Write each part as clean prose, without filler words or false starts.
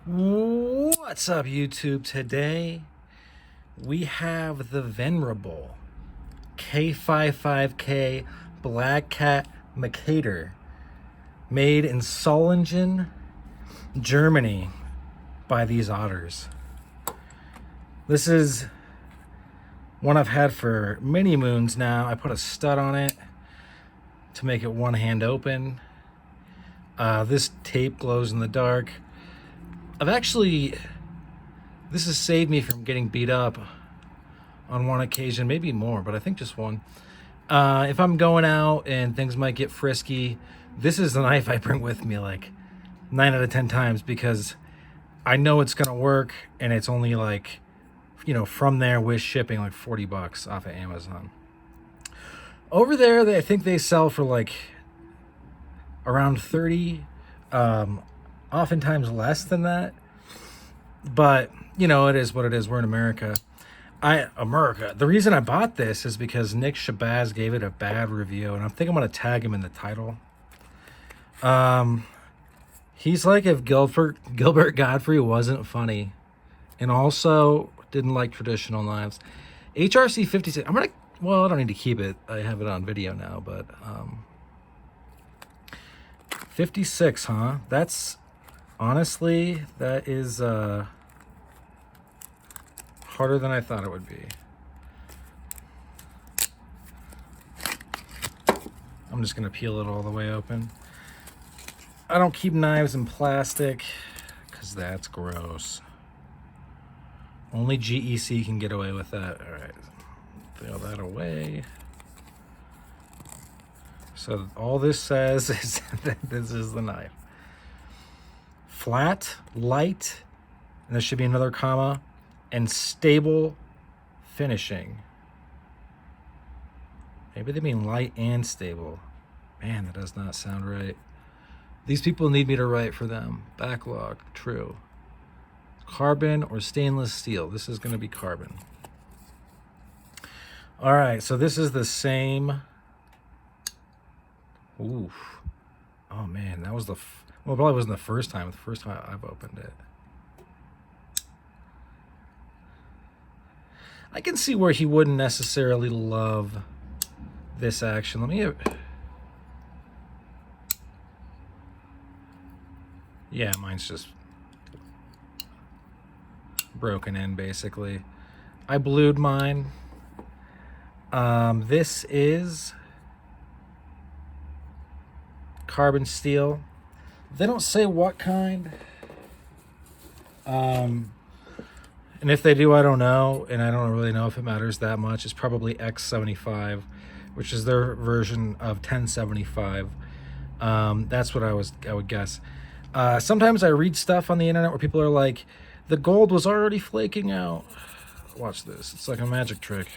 What's up, YouTube? Today we have the venerable K55K Black Cat Mercator, made in Solingen, Germany by these otters. This is one I've had for many moons now. I put a stud on it to make it one hand open. This tape glows in the dark. This has saved me from getting beat up on one occasion, maybe more, but I think just one. If I'm going out and things might get frisky, this is the knife I bring with me like 9 out of 10 times, because I know it's gonna work, and it's only like, from there with shipping, like $40 off of Amazon. Over there, I think they sell for like around 30, oftentimes less than that. But, it is what it is. We're in America. The reason I bought this is because Nick Shabazz gave it a bad review, and I think I'm going to tag him in the title. He's like if Gilbert Gottfried wasn't funny, and also didn't like traditional knives. HRC 56. I don't need to keep it. I have it on video now, but 56, huh? That is harder than I thought it would be. I'm just gonna peel it all the way open. I don't keep knives in plastic because that's gross. Only GEC can get away with that. All right, throw that away. So all this says is that this is the knife. Flat, light, and there should be another comma, and stable finishing. Maybe they mean light and stable. Man, that does not sound right. These people need me to write for them. Backlog, true. Carbon or stainless steel. This is going to be carbon. All right, so this is the same. Oof. Oh man, that was well, probably wasn't the first time. The first time I've opened it. I can see where he wouldn't necessarily love this action. Yeah, mine's just broken in, basically. I blued mine. This is carbon steel. They don't say what kind. And if they do, I don't know, and I don't really know if it matters that much. It's probably X75, which is their version of 1075. That's what I would guess. Sometimes I read stuff on the internet where people are like, the gold was already flaking out. Watch this. It's like a magic trick.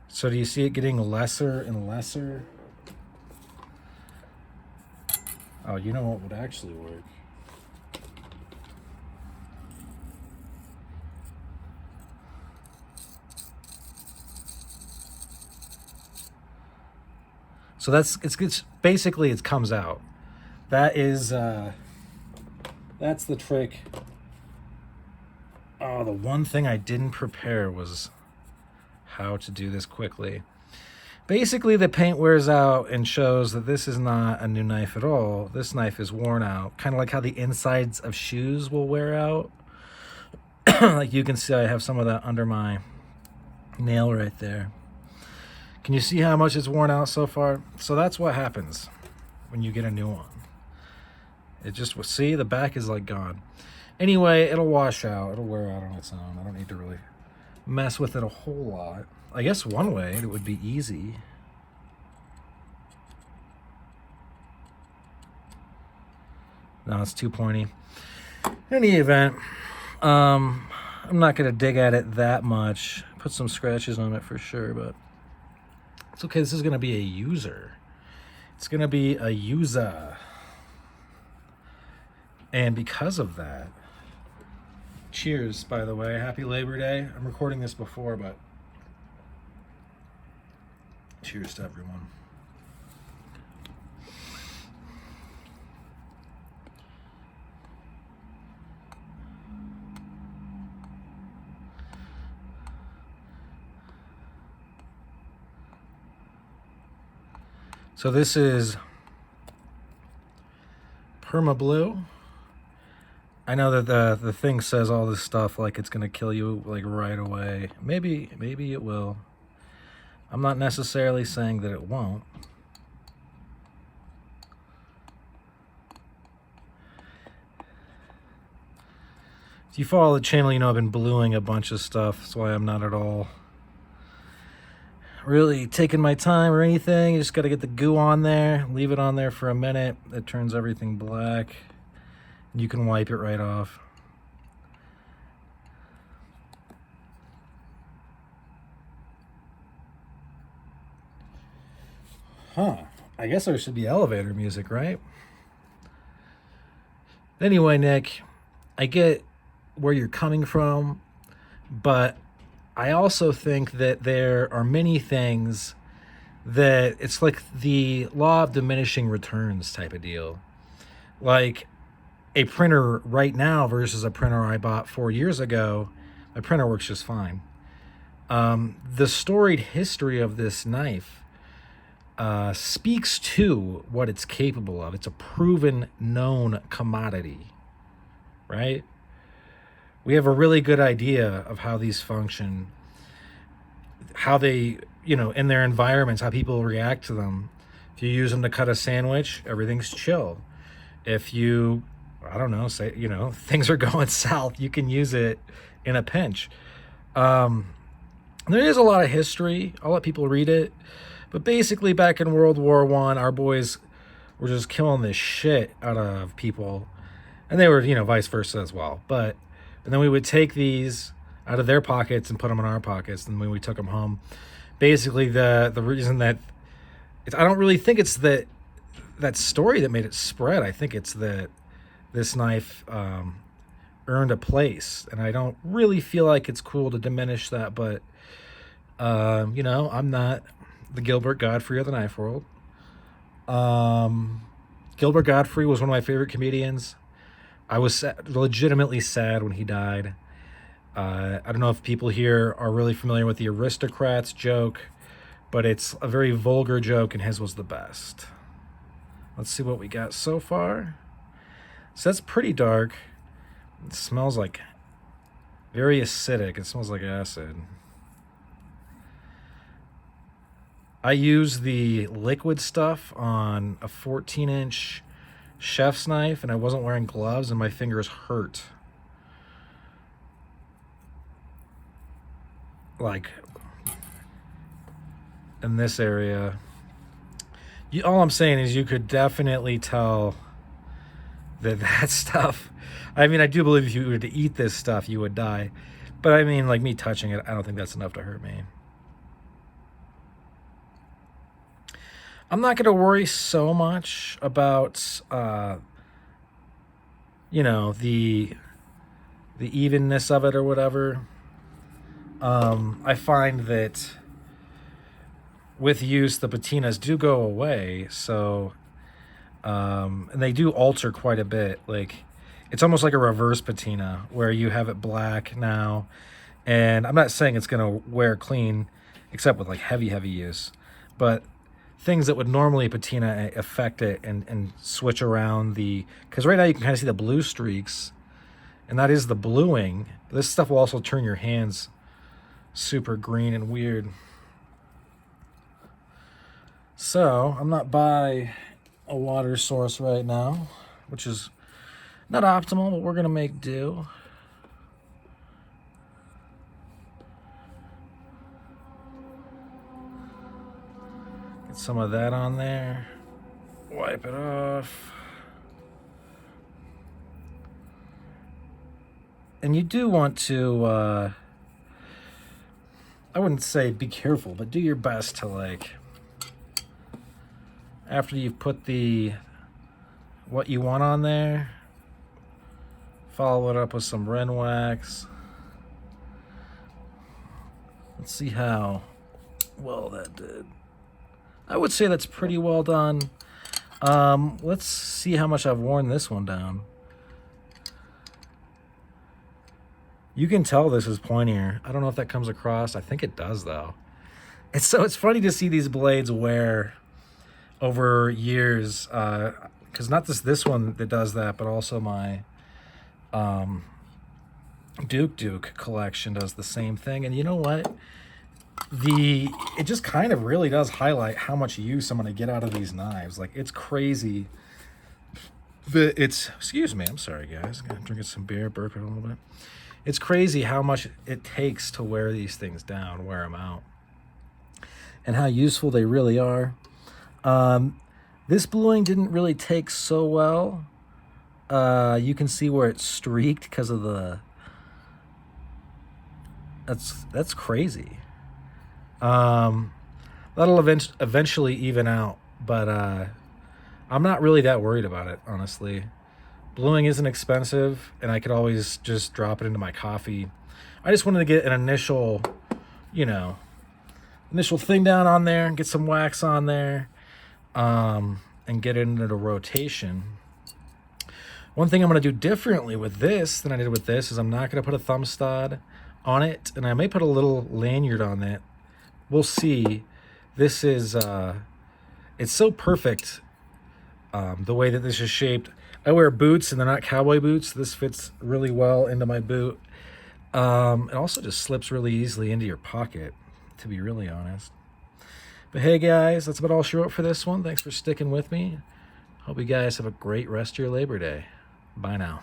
So do you see it getting lesser and lesser? Oh, you know what would actually work? So it's basically, it comes out. That's the trick. Oh, the one thing I didn't prepare was how to do this quickly. Basically, the paint wears out and shows that this is not a new knife at all. This knife is worn out, kind of like how the insides of shoes will wear out. Like you can see, I have some of that under my nail right there. Can you see how much it's worn out so far? So that's what happens when you get a new one. It just, see, the back is like gone. Anyway, it'll wash out. It'll wear out on its own. I don't need to really mess with it a whole lot. I guess one way it would be easy. No, it's too pointy. In any event, I'm not going to dig at it that much. Put some scratches on it for sure, but it's okay. This is going to be a user. It's going to be a user. And because of that, cheers, by the way. Happy Labor Day. I'm recording this before, but cheers to everyone. So this is Perma Blue. I know that the thing says all this stuff like it's gonna kill you like right away. Maybe it will. I'm not necessarily saying that it won't. If you follow the channel, you know I've been bluing a bunch of stuff. That's why I'm not at all really taking my time or anything. You just got to get the goo on there, leave it on there for a minute. It turns everything black. You can wipe it right off. Huh. I guess there should be elevator music, right? Anyway, Nick, I get where you're coming from, but I also think that there are many things that it's like the law of diminishing returns type of deal. Like a printer right now versus a printer I bought 4 years ago, my printer works just fine. The storied history of this knife speaks to what it's capable of. It's a proven, known commodity, right? We have a really good idea of how these function, how they, in their environments, how people react to them. If you use them to cut a sandwich, everything's chill. If you, I don't know, say, things are going south, you can use it in a pinch. There is a lot of history. I'll let people read it. But basically, back in World War I, our boys were just killing the shit out of people. And they were, vice versa as well. And then we would take these out of their pockets and put them in our pockets. And when we took them home, basically the reason that I don't really think it's that story that made it spread. I think it's that this knife earned a place. And I don't really feel like it's cool to diminish that. But, I'm not the Gilbert Gottfried of the knife world. Gilbert Gottfried was one of my favorite comedians. I was legitimately sad when he died. I don't know if people here are really familiar with the aristocrats joke, but it's a very vulgar joke, and his was the best. Let's see what we got so far. So that's pretty dark. It smells like very acidic. It smells like acid. I use the liquid stuff on a 14-inch chef's knife, and I wasn't wearing gloves, and my fingers hurt. Like, in this area. All I'm saying is you could definitely tell that stuff... I mean, I do believe if you were to eat this stuff, you would die. But I mean, like me touching it, I don't think that's enough to hurt me. I'm not going to worry so much about, the evenness of it or whatever. I find that with use, the patinas do go away. So, and they do alter quite a bit. Like, it's almost like a reverse patina where you have it black now. And I'm not saying it's going to wear clean, except with like heavy use. But things that would normally patina affect it and switch around because right now you can kind of see the blue streaks, and that is the bluing. This stuff will also turn your hands super green and weird. So I'm not by a water source right now, which is not optimal, but we're gonna make do. Get some of that on there. Wipe it off. And you do want to, I wouldn't say be careful, but do your best to, like, after you've put what you want on there, follow it up with some Ren wax. Let's see how well that did. I would say that's pretty well done. Let's see how much I've worn this one down. You can tell this is pointier. I don't know if that comes across. I think it does, though. It's funny to see these blades wear over years, because not just this one that does that, but also my Duke collection does the same thing. And you know what? It just kind of really does highlight how much use I'm going to get out of these knives. Like, it's crazy. Excuse me, I'm sorry guys, I'm drinking some beer, burping a little bit. It's crazy how much it takes to wear these things down, wear them out, and how useful they really are. This bluing didn't really take so well. You can see where it's streaked because of that's crazy. That'll eventually even out, but I'm not really that worried about it, honestly. Bluing isn't expensive, and I could always just drop it into my coffee. I just wanted to get an initial thing down on there and get some wax on there, and get it into the rotation. One thing I'm going to do differently with this than I did with this is I'm not going to put a thumb stud on it, and I may put a little lanyard on it. We'll see. This is, it's so perfect. The way that this is shaped. I wear boots and they're not cowboy boots. This fits really well into my boot. It also just slips really easily into your pocket, to be really honest. But hey guys, that's about all she wrote for this one. Thanks for sticking with me. Hope you guys have a great rest of your Labor Day. Bye now.